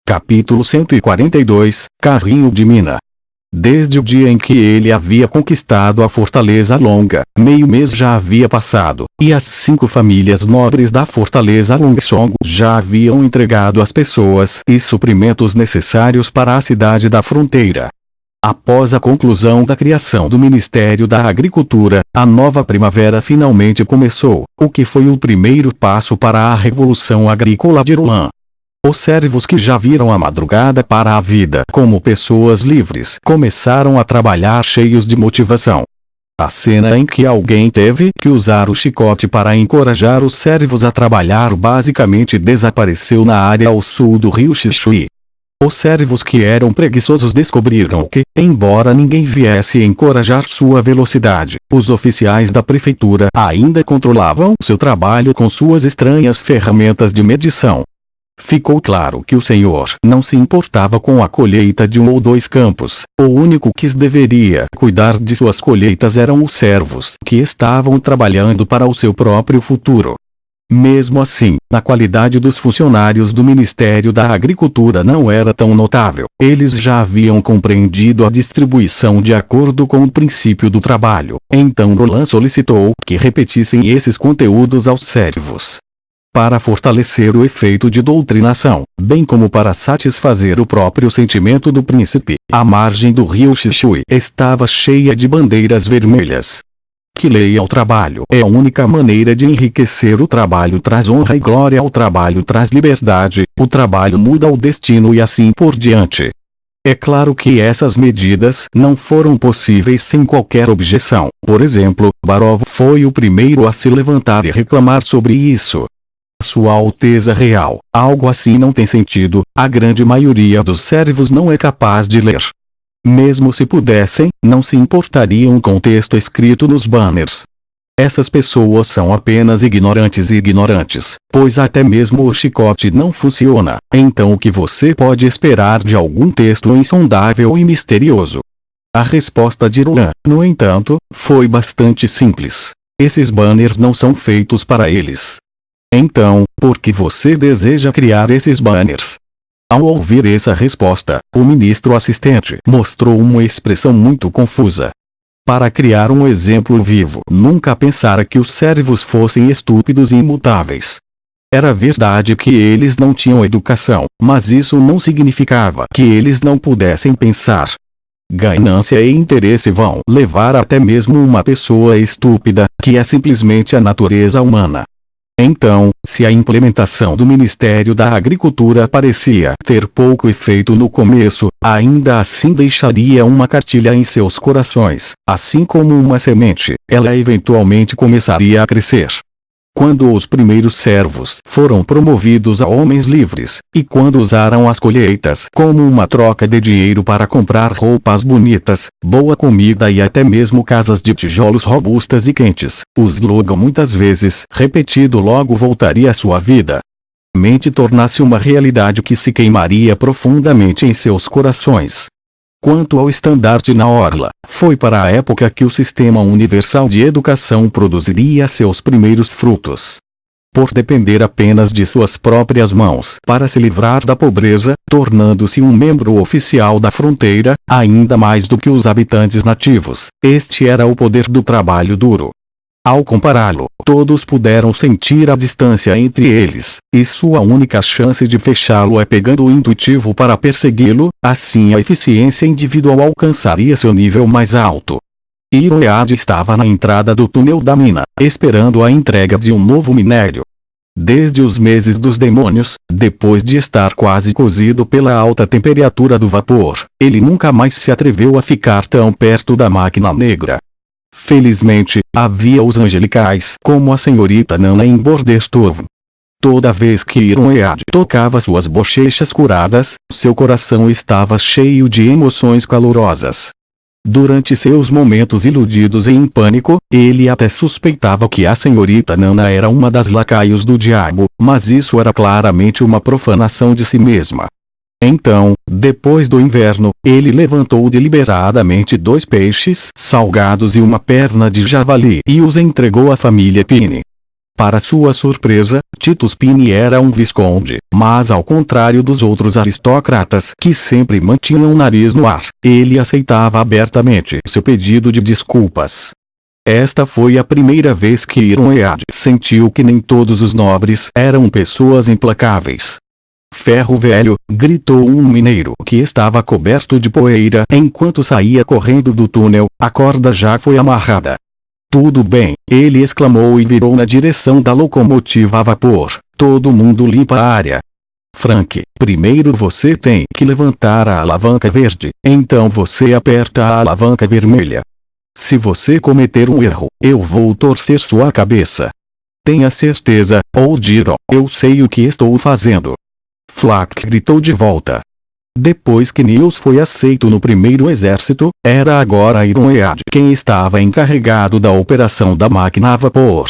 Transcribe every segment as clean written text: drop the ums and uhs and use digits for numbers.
Capítulo 142, Carrinho de Mina. Desde o dia em que ele havia conquistado a Fortaleza Longa, meio mês já havia passado, e as 5 famílias nobres da Fortaleza Longsong já haviam entregado as pessoas e suprimentos necessários para a cidade da fronteira. Após a conclusão da criação do Ministério da Agricultura, a nova primavera finalmente começou, o que foi o primeiro passo para a Revolução Agrícola de Roland. Os servos que já viram a madrugada para a vida como pessoas livres começaram a trabalhar cheios de motivação. A cena em que alguém teve que usar o chicote para encorajar os servos a trabalhar basicamente desapareceu na área ao sul do rio Xixui. Os servos que eram preguiçosos descobriram que, embora ninguém viesse encorajar sua velocidade, os oficiais da prefeitura ainda controlavam seu trabalho com suas estranhas ferramentas de medição. Ficou claro que o senhor não se importava com a colheita de 1 ou 2 campos. O único que deveria cuidar de suas colheitas eram os servos que estavam trabalhando para o seu próprio futuro. Mesmo assim, a qualidade dos funcionários do Ministério da Agricultura não era tão notável. Eles já haviam compreendido a distribuição de acordo com o princípio do trabalho. Então Roland solicitou que repetissem esses conteúdos aos servos. Para fortalecer o efeito de doutrinação, bem como para satisfazer o próprio sentimento do príncipe, a margem do rio Xixui estava cheia de bandeiras vermelhas. Que lei ao trabalho é a única maneira de enriquecer. O trabalho traz honra e glória ao trabalho, traz liberdade, o trabalho muda o destino e assim por diante. É claro que essas medidas não foram possíveis sem qualquer objeção. Por exemplo, Barov foi o primeiro a se levantar e reclamar sobre isso. Sua Alteza Real, algo assim não tem sentido, a grande maioria dos servos não é capaz de ler. Mesmo se pudessem, não se importariam com o texto escrito nos banners. Essas pessoas são apenas ignorantes, pois até mesmo o chicote não funciona. Então o que você pode esperar de algum texto insondável e misterioso? A resposta de Roland, no entanto, foi bastante simples. Esses banners não são feitos para eles. Então, por que você deseja criar esses banners? Ao ouvir essa resposta, o ministro assistente mostrou uma expressão muito confusa. Para criar um exemplo vivo, nunca pensara que os servos fossem estúpidos e imutáveis. Era verdade que eles não tinham educação, mas isso não significava que eles não pudessem pensar. Ganância e interesse vão levar até mesmo uma pessoa estúpida, que é simplesmente a natureza humana. Então, se a implementação do Ministério da Agricultura parecia ter pouco efeito no começo, ainda assim deixaria uma cartilha em seus corações. Assim como uma semente, ela eventualmente começaria a crescer. Quando os primeiros servos foram promovidos a homens livres, e quando usaram as colheitas como uma troca de dinheiro para comprar roupas bonitas, boa comida e até mesmo casas de tijolos robustas e quentes, o slogan muitas vezes repetido logo voltaria à sua vida. Mente tornasse uma realidade que se queimaria profundamente em seus corações. Quanto ao estandarte na orla, foi para a época que o Sistema Universal de Educação produziria seus primeiros frutos. Por depender apenas de suas próprias mãos para se livrar da pobreza, tornando-se um membro oficial da fronteira, ainda mais do que os habitantes nativos, este era o poder do trabalho duro. Ao compará-lo, todos puderam sentir a distância entre eles, e sua única chance de fechá-lo é pegando o intuitivo para persegui-lo, assim a eficiência individual alcançaria seu nível mais alto. Iroead estava na entrada do túnel da mina, esperando a entrega de um novo minério. Desde os meses dos demônios, depois de estar quase cozido pela alta temperatura do vapor, ele nunca mais se atreveu a ficar tão perto da máquina negra. Felizmente, havia os angelicais como a senhorita Nana em Bordestovo. Toda vez que Iroead tocava suas bochechas curadas, seu coração estava cheio de emoções calorosas. Durante seus momentos iludidos e em pânico, ele até suspeitava que a senhorita Nana era uma das lacaios do diabo, mas isso era claramente uma profanação de si mesma. Então, depois do inverno, ele levantou deliberadamente 2 peixes salgados e uma perna de javali e os entregou à família Pine. Para sua surpresa, Tito Spini era um visconde, mas ao contrário dos outros aristocratas que sempre mantinham o nariz no ar, ele aceitava abertamente seu pedido de desculpas. Esta foi a primeira vez que Ironhead sentiu que nem todos os nobres eram pessoas implacáveis. Ferro velho, gritou um mineiro que estava coberto de poeira enquanto saía correndo do túnel, a corda já foi amarrada. Tudo bem, ele exclamou e virou na direção da locomotiva a vapor. Todo mundo limpa a área. Frank, primeiro você tem que levantar a alavanca verde, então você aperta a alavanca vermelha. Se você cometer um erro, eu vou torcer sua cabeça. Tenha certeza, Oldiro, eu sei o que estou fazendo. Flack gritou de volta. Depois que Niels foi aceito no primeiro exército, era agora Ironhead quem estava encarregado da operação da máquina a vapor.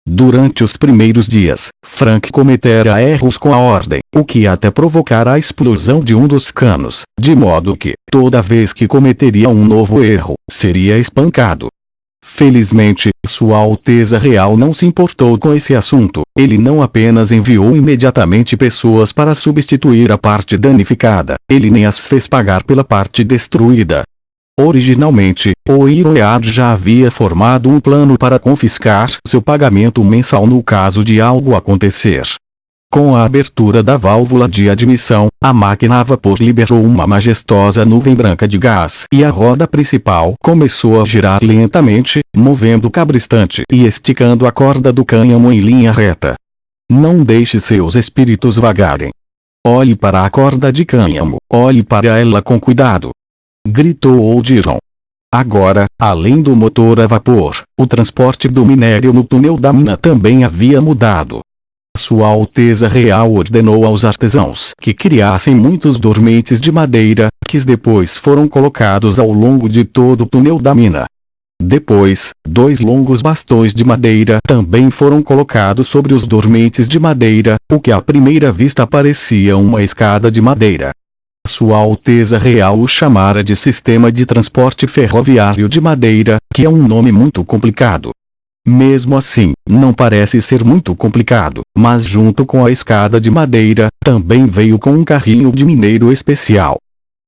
Durante os primeiros dias, Frank cometera erros com a ordem, o que até provocara a explosão de um dos canos, de modo que, toda vez que cometeria um novo erro, seria espancado. Felizmente, Sua Alteza Real não se importou com esse assunto. Ele não apenas enviou imediatamente pessoas para substituir a parte danificada, ele nem as fez pagar pela parte destruída. Originalmente, o Ironhead já havia formado um plano para confiscar seu pagamento mensal no caso de algo acontecer. Com a abertura da válvula de admissão, a máquina a vapor liberou uma majestosa nuvem branca de gás e a roda principal começou a girar lentamente, movendo o cabrestante e esticando a corda do cânhamo em linha reta. Não deixe seus espíritos vagarem. Olhe para a corda de cânhamo, olhe para ela com cuidado. Gritou Oldiron. Agora, além do motor a vapor, o transporte do minério no túnel da mina também havia mudado. Sua Alteza Real ordenou aos artesãos que criassem muitos dormentes de madeira, que depois foram colocados ao longo de todo o túnel da mina. Depois, 2 longos bastões de madeira também foram colocados sobre os dormentes de madeira, o que à primeira vista parecia uma escada de madeira. Sua Alteza Real o chamara de Sistema de Transporte Ferroviário de Madeira, que é um nome muito complicado. Mesmo assim, não parece ser muito complicado, mas junto com a escada de madeira, também veio com um carrinho de mineiro especial.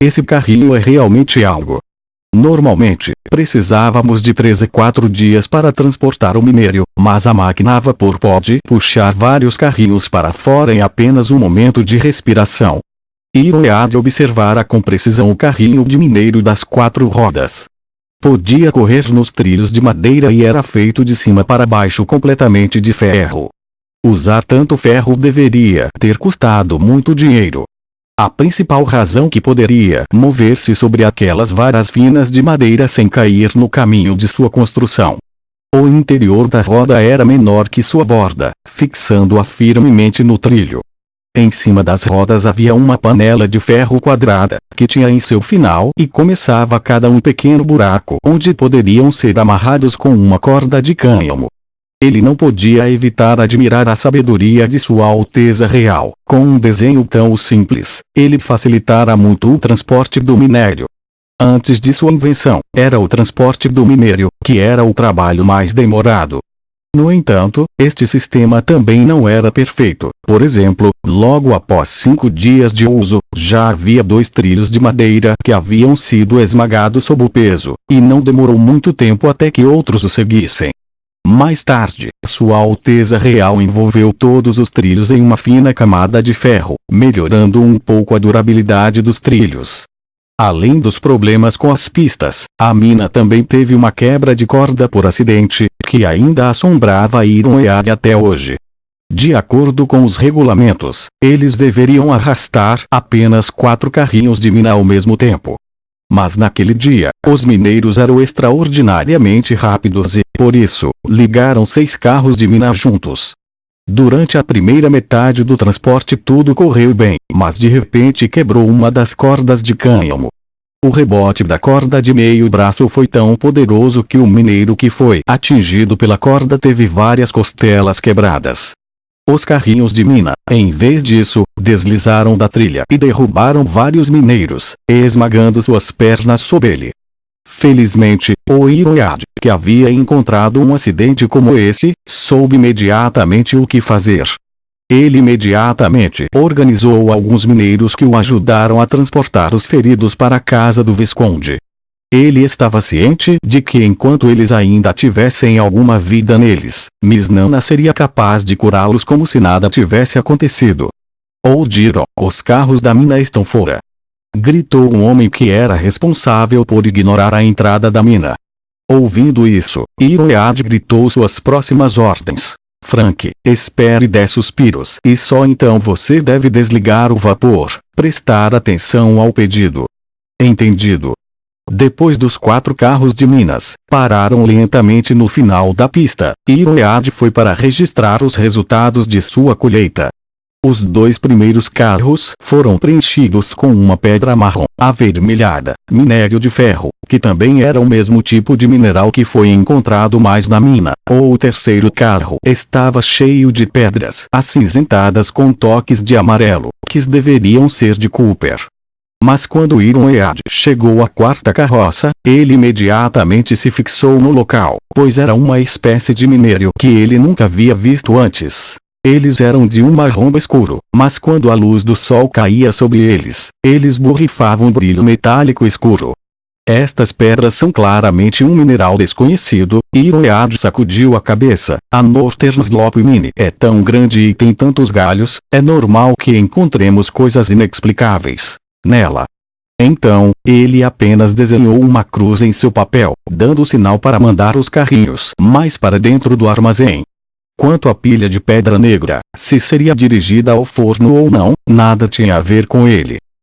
Esse carrinho é realmente algo. Normalmente, precisávamos de 3 a 4 dias para transportar o minério, mas a máquina a vapor pode puxar vários carrinhos para fora em apenas um momento de respiração. Ironhead observara com precisão o carrinho de mineiro das 4 rodas. Podia correr nos trilhos de madeira e era feito de cima para baixo completamente de ferro. Usar tanto ferro deveria ter custado muito dinheiro. A principal razão que poderia mover-se sobre aquelas varas finas de madeira sem cair no caminho de sua construção. O interior da roda era menor que sua borda, fixando-a firmemente no trilho. Em cima das rodas havia uma panela de ferro quadrada, que tinha em seu final e começava cada um pequeno buraco onde poderiam ser amarrados com uma corda de cânhamo. Ele não podia evitar admirar a sabedoria de Sua Alteza Real. Com um desenho tão simples, ele facilitara muito o transporte do minério. Antes de sua invenção, era o transporte do minério, que era o trabalho mais demorado. No entanto, este sistema também não era perfeito. Por exemplo, logo após 5 dias de uso, já havia 2 trilhos de madeira que haviam sido esmagados sob o peso, e não demorou muito tempo até que outros o seguissem. Mais tarde, Sua Alteza Real envolveu todos os trilhos em uma fina camada de ferro, melhorando um pouco a durabilidade dos trilhos. Além dos problemas com as pistas, a mina também teve uma quebra de corda por acidente, que ainda assombrava Ironhead até hoje. De acordo com os regulamentos, eles deveriam arrastar apenas 4 carrinhos de mina ao mesmo tempo. Mas naquele dia, os mineiros eram extraordinariamente rápidos e, por isso, ligaram 6 carros de mina juntos. Durante a primeira metade do transporte tudo correu bem, mas de repente quebrou uma das cordas de cânhamo. O rebote da corda de meio braço foi tão poderoso que o mineiro que foi atingido pela corda teve várias costelas quebradas. Os carrinhos de mina, em vez disso, deslizaram da trilha e derrubaram vários mineiros, esmagando suas pernas sob ele. Felizmente, o Iroad, que havia encontrado um acidente como esse, soube imediatamente o que fazer. Ele imediatamente organizou alguns mineiros que o ajudaram a transportar os feridos para a casa do Visconde. Ele estava ciente de que enquanto eles ainda tivessem alguma vida neles, Misnana seria capaz de curá-los como se nada tivesse acontecido. Oldiro, os carros da mina estão fora! Gritou um homem que era responsável por ignorar a entrada da mina. Ouvindo isso, Iroad gritou suas próximas ordens. Frank, espere 10 suspiros e só então você deve desligar o vapor, prestar atenção ao pedido. Entendido. Depois dos 4 carros de minas, pararam lentamente no final da pista, Iroad foi para registrar os resultados de sua colheita. Os 2 primeiros carros foram preenchidos com uma pedra marrom, avermelhada, minério de ferro, que também era o mesmo tipo de mineral que foi encontrado mais na mina. O terceiro carro estava cheio de pedras acinzentadas com toques de amarelo, que deveriam ser de Cooper. Mas quando Iroad chegou à 4ª carroça, ele imediatamente se fixou no local, pois era uma espécie de minério que ele nunca havia visto antes. Eles eram de um marrom escuro, mas quando a luz do sol caía sobre eles, eles borrifavam um brilho metálico escuro. Estas pedras são claramente um mineral desconhecido. Iroad sacudiu a cabeça. A Northern Slope Mine é tão grande e tem tantos galhos, é normal que encontremos coisas inexplicáveis nela. Então, ele apenas desenhou uma cruz em seu papel, dando sinal para mandar os carrinhos mais para dentro do armazém. Quanto à pilha de pedra negra, se seria dirigida ao forno ou não, nada tinha a ver com ele.